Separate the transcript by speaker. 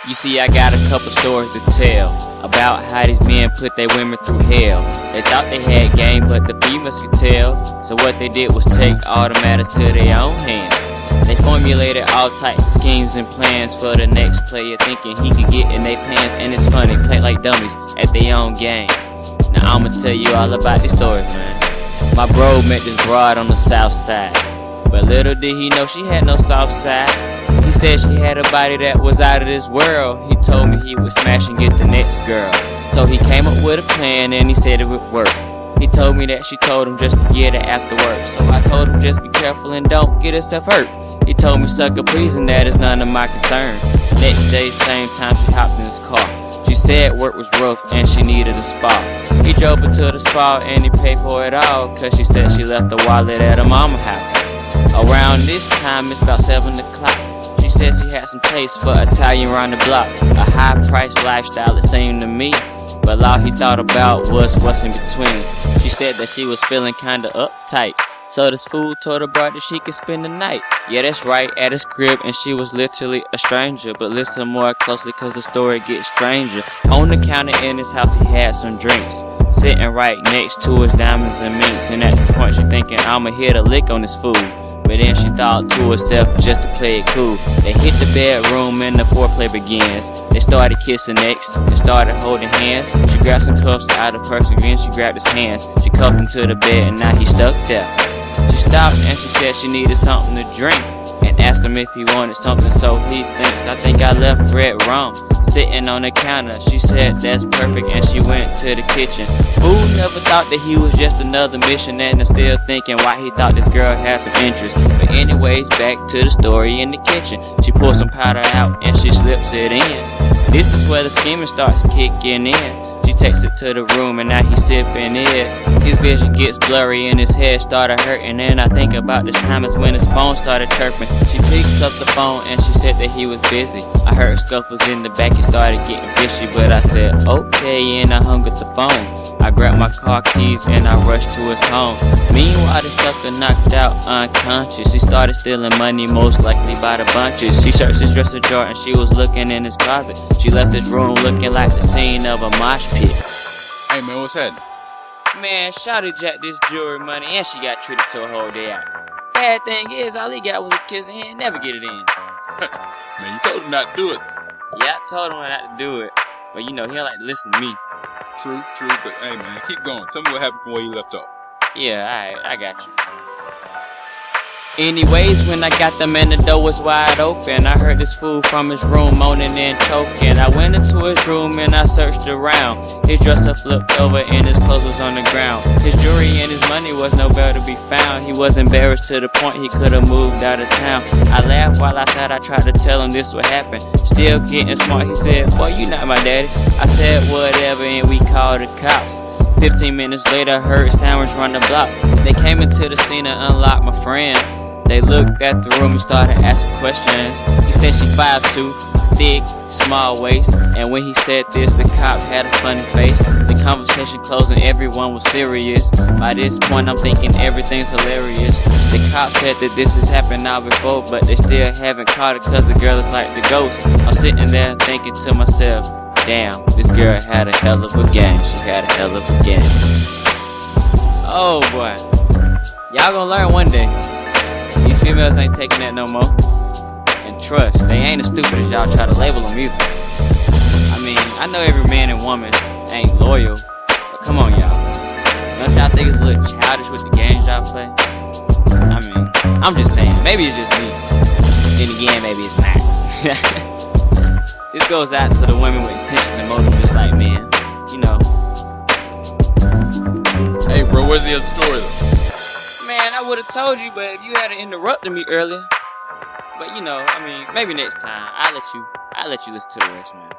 Speaker 1: You see, I got a couple stories to tell about how these men put their women through hell. They thought they had game, but the females could tell. So what they did was take all the matters to their own hands. They formulated all types of schemes and plans for the next player, thinking he could get in their pants. And it's funny, play like dummies at their own game. Now I'ma tell you all about these stories, man. My bro met this broad on the south side, but little did he know she had no soft side. He said she had a body that was out of this world. He told me he would smash and get the next girl. So he came up with a plan and he said it would work. He told me that she told him just to get her after work. So I told him just be careful and don't get herself hurt. He told me sucker please and that is none of my concern. Next day, same time, she hopped in his car. She said work was rough and she needed a spa. He drove her to the spa and he paid for it all, cause she said she left the wallet at her mama's house. Around this time, it's about 7 o'clock. She said she had some taste for Italian round the block. A high-priced lifestyle, it seemed to me. But all he thought about was what's in between. She said that she was feeling kinda uptight. So this fool told her brother that she could spend the night. Yeah, that's right, at his crib, and she was literally a stranger. But listen more closely, cause the story gets stranger. On the counter in his house, he had some drinks, sitting right next to his diamonds and minks. And at this point, she thinking, I'ma hit a lick on this fool. But then she thought to herself just to play it cool. They hit the bedroom and the foreplay begins. They started kissing next and started holding hands. She grabbed some cuffs out of her purse and then she grabbed his hands. She cuffed him to the bed and now he stuck there. She stopped and she said she needed something to drink, and asked him if he wanted something, so he thinks, I think I left red rum sitting on the counter. She said that's perfect and she went to the kitchen. Fool never thought that he was just another mission, and is still thinking why he thought this girl had some interest. But anyways, back to the story in the kitchen. She pulls some powder out and she slips it in. This is where the scheming starts kicking in. She takes it to the room and now he's sipping it. His vision gets blurry and his head started hurting. And I think about this time is when his phone started chirping. She picks up the phone and she said that he was busy. I heard scuffles in the back, he started getting fishy. But I said okay and I hung up the phone. I grabbed my car keys and I rushed to his home. Meanwhile, the sucker knocked out unconscious. He started stealing money, most likely by the bunches. She searched his dresser drawer and she was looking in his closet. She left his room looking like the scene of a mosh pit.
Speaker 2: Hey man, what's happening?
Speaker 1: Man, shawty jacked this jewelry money and she got treated to a whole day out. Bad thing is, all he got was a kiss and he'd never get it in.
Speaker 2: Man, you told him not to do it.
Speaker 1: Yeah, I told him not to do it. But you know, he don't like to listen to me.
Speaker 2: True, but hey man, keep going. Tell me what happened from where you left off.
Speaker 1: Yeah, alright, I got you. Anyways, when I got them and the door was wide open, I heard this fool from his room moaning and choking. I went into his room and I searched around. His dresser flipped over and his clothes was on the ground. His jewelry and his money was nowhere to be found. He was embarrassed to the point he could have moved out of town. I laughed while I said I tried to tell him this would happen. Still getting smart, he said, boy, you not my daddy. I said whatever and we called the cops. 15 minutes later, I heard sirens run the block. They came into the scene and unlocked my friend. They looked at the room and started asking questions. He said she 5'2", thick, small waist. And when he said this, the cop had a funny face. The conversation closed and everyone was serious. By this point, I'm thinking everything's hilarious. The cop said that this has happened now before, but they still haven't caught it cause the girl is like the ghost. I'm sitting there thinking to myself, damn, this girl had a hell of a game. She had a hell of a game. Oh boy, y'all gonna learn one day. These females ain't taking that no more. And trust, they ain't as stupid as y'all try to label them either. I mean, I know every man and woman ain't loyal, but come on y'all. Don't y'all think it's a little childish with the games y'all play? I mean, I'm just saying, maybe it's just me. Then again, maybe it's not. This goes out to the women with intentions and motives just like men, you know.
Speaker 2: Hey bro, where's the other story though?
Speaker 1: Man, I would have told you, but if you hadn't interrupted me earlier. But you know, I mean, maybe next time I'll let you listen to the rest, man.